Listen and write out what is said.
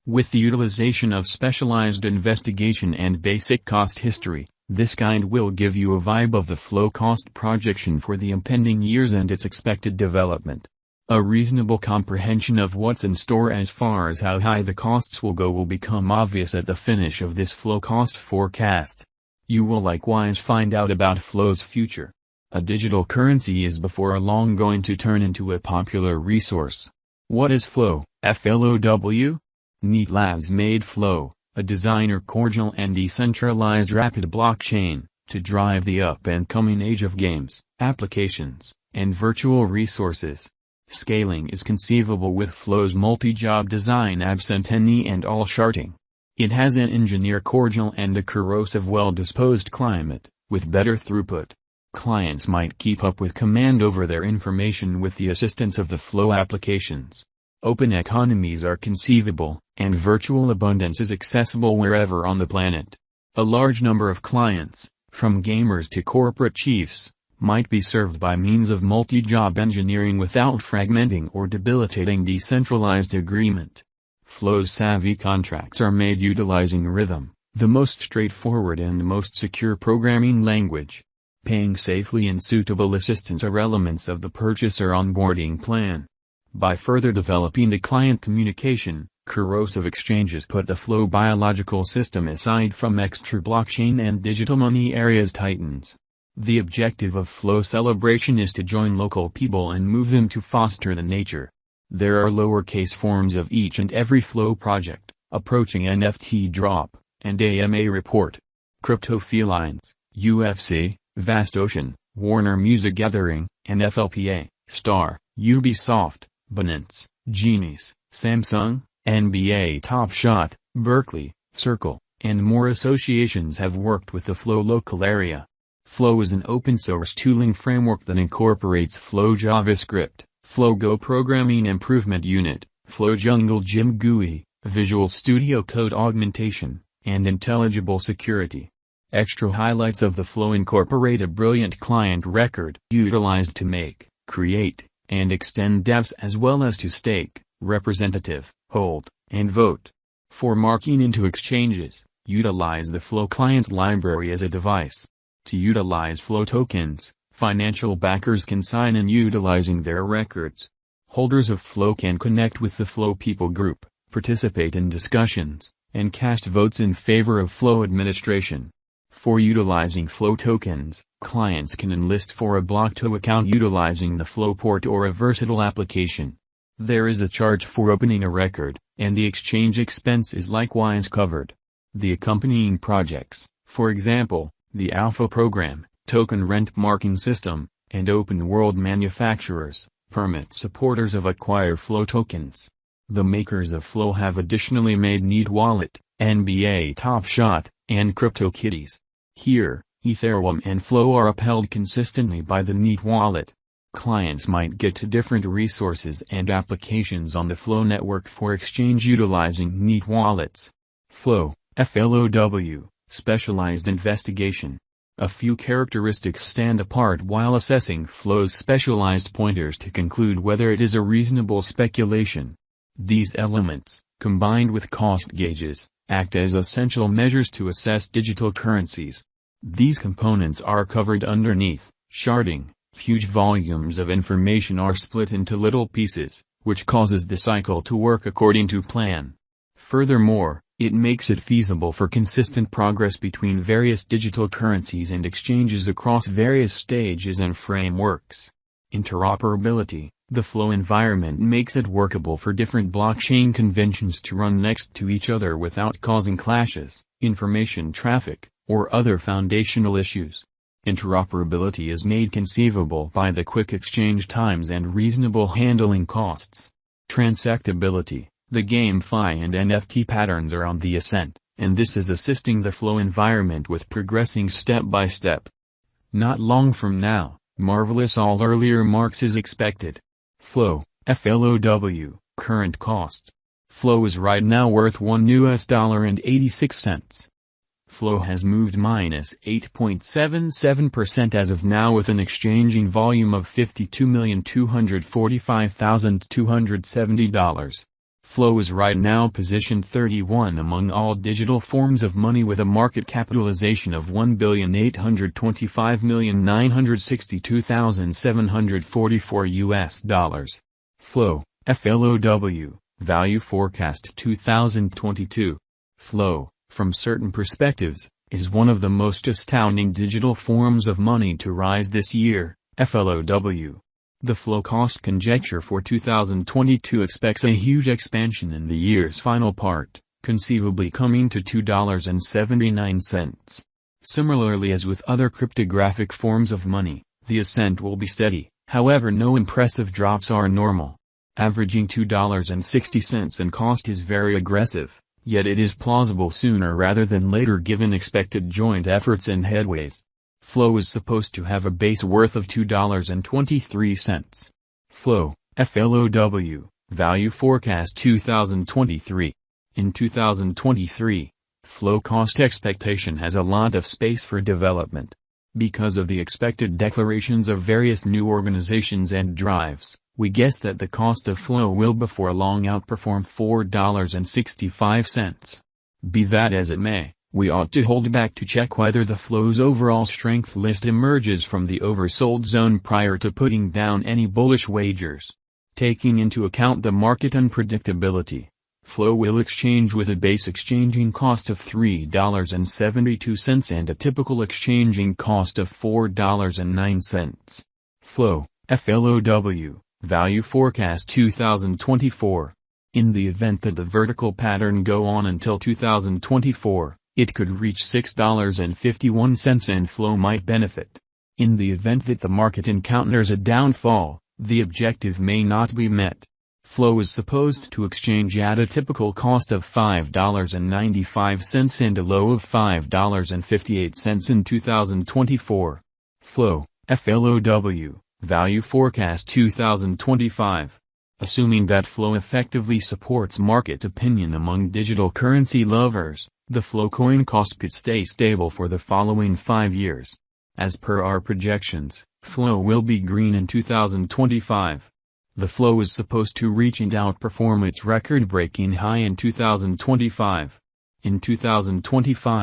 With the utilization of specialized investigation and basic cost history, this guide will give you a vibe of the flow cost projection for the impending years and its expected development. A reasonable comprehension of what's in store as far as how high the costs will go will become obvious at the finish of this flow cost forecast. You will likewise find out about flow's future. A digital currency is before long going to turn into a popular resource. What is flow, FLOW? Neat Labs made flow, a designer cordial and decentralized rapid blockchain, to drive the up-and-coming age of games, applications, and virtual resources. Scaling is conceivable with Flow's multi-job design absent any and all sharding. It has an engineer cordial and a corrosive well-disposed climate, with better throughput. Clients might keep up with command over their information with the assistance of the Flow applications. Open economies are conceivable, and virtual abundance is accessible wherever on the planet. A large number of clients, from gamers to corporate chiefs, might be served by means of multi-job engineering without fragmenting or debilitating decentralized agreement. Flow's savvy contracts are made utilizing Rhythm, the most straightforward and most secure programming language. Paying safely and suitable assistance are elements of the purchaser onboarding plan. By further developing the client communication, corrosive exchanges put the Flow biological system aside from extra blockchain and digital money areas tightens. The objective of Flow celebration is to join local people and move them to foster the nature. There are lowercase forms of each and every Flow project, approaching NFT drop, and AMA report. Crypto Felines, UFC, Vast Ocean, Warner Music Gathering, NFLPA, Star, Ubisoft, Binance, Genies, Samsung, NBA Top Shot, Berkeley, Circle, and more associations have worked with the Flow local area. Flow is an open-source tooling framework that incorporates Flow JavaScript, Flow Go Programming Improvement Unit, Flow Jungle Gym GUI, Visual Studio Code Augmentation, and intelligible security. Extra highlights of the Flow incorporate a brilliant client record utilized to make, create, and extend dApps as well as to stake, representative, hold, and vote. For marking into exchanges, utilize the Flow client library as a device. To utilize Flow tokens, financial backers can sign in utilizing their records. Holders of Flow can connect with the Flow people group, participate in discussions, and cast votes in favor of Flow administration. For utilizing Flow tokens, clients can enlist for a Blockto account utilizing the Flow port or a versatile application. There is a charge for opening a record, and the exchange expense is likewise covered. The accompanying projects, for example, the Alpha Program, Token Rent Marking System, and Open World Manufacturers, permit supporters of acquire Flow tokens. The makers of Flow have additionally made Neat Wallet, NBA Top Shot, and CryptoKitties. Here, Ethereum and Flow are upheld consistently by the Neat Wallet. Clients might get to different resources and applications on the Flow network for exchange utilizing Neat Wallets. Flow, FLOW. Specialized investigation. A few characteristics stand apart while assessing Flow's specialized pointers to conclude whether it is a reasonable speculation. These elements, combined with cost gauges, act as essential measures to assess digital currencies. These components are covered underneath. Sharding. Huge volumes of information are split into little pieces, which causes the cycle to work according to plan. Furthermore, it makes it feasible for consistent progress between various digital currencies and exchanges across various stages and frameworks. Interoperability. The Flow environment makes it workable for different blockchain conventions to run next to each other without causing clashes, information traffic, or other foundational issues. Interoperability is made conceivable by the quick exchange times and reasonable handling costs. Transactability. The GameFi and NFT patterns are on the ascent, and this is assisting the Flow environment with progressing step by step. Not long from now, marvelous all earlier marks is expected. Flow, FLOW, current cost. Flow is right now worth $1.86. Flow has moved minus 8.77% as of now with an exchanging volume of $52,245,270. Flow is right now positioned 31 among all digital forms of money with a market capitalization of $1,825,962,744 Flow, FLOW, Value Forecast 2022. Flow, from certain perspectives, is one of the most astounding digital forms of money to rise this year, FLOW. The flow cost conjecture for 2022 expects a huge expansion in the year's final part, conceivably coming to $2.79. Similarly as with other cryptographic forms of money, the ascent will be steady, however no impressive drops are normal. Averaging $2.60 in cost is very aggressive, yet it is plausible sooner rather than later given expected joint efforts and headways. Flow is supposed to have a base worth of $2.23. Flow, FLOW, Value Forecast 2023. In 2023, flow cost expectation has a lot of space for development. Because of the expected declarations of various new organizations and drives, we guess that the cost of flow will before long outperform $4.65. Be that as it may, we ought to hold back to check whether the flow's overall strength list emerges from the oversold zone prior to putting down any bullish wagers. Taking into account the market unpredictability, flow will exchange with a base exchanging cost of $3.72 and a typical exchanging cost of $4.09. Flow, FLOW, Value Forecast 2024. In the event that the vertical pattern go on until 2024, it could reach $6.51 and flow might benefit. In the event that the market encounters a downfall, the objective may not be met. Flow is supposed to exchange at a typical cost of $5.95 and a low of $5.58 in 2024. Flow, FLOW, Value Forecast 2025. Assuming that flow effectively supports market opinion among digital currency lovers, the flow coin cost could stay stable for the following 5 years. As per our projections, flow will be green in 2025. The flow is supposed to reach and outperform its record-breaking high in 2025. In 2025,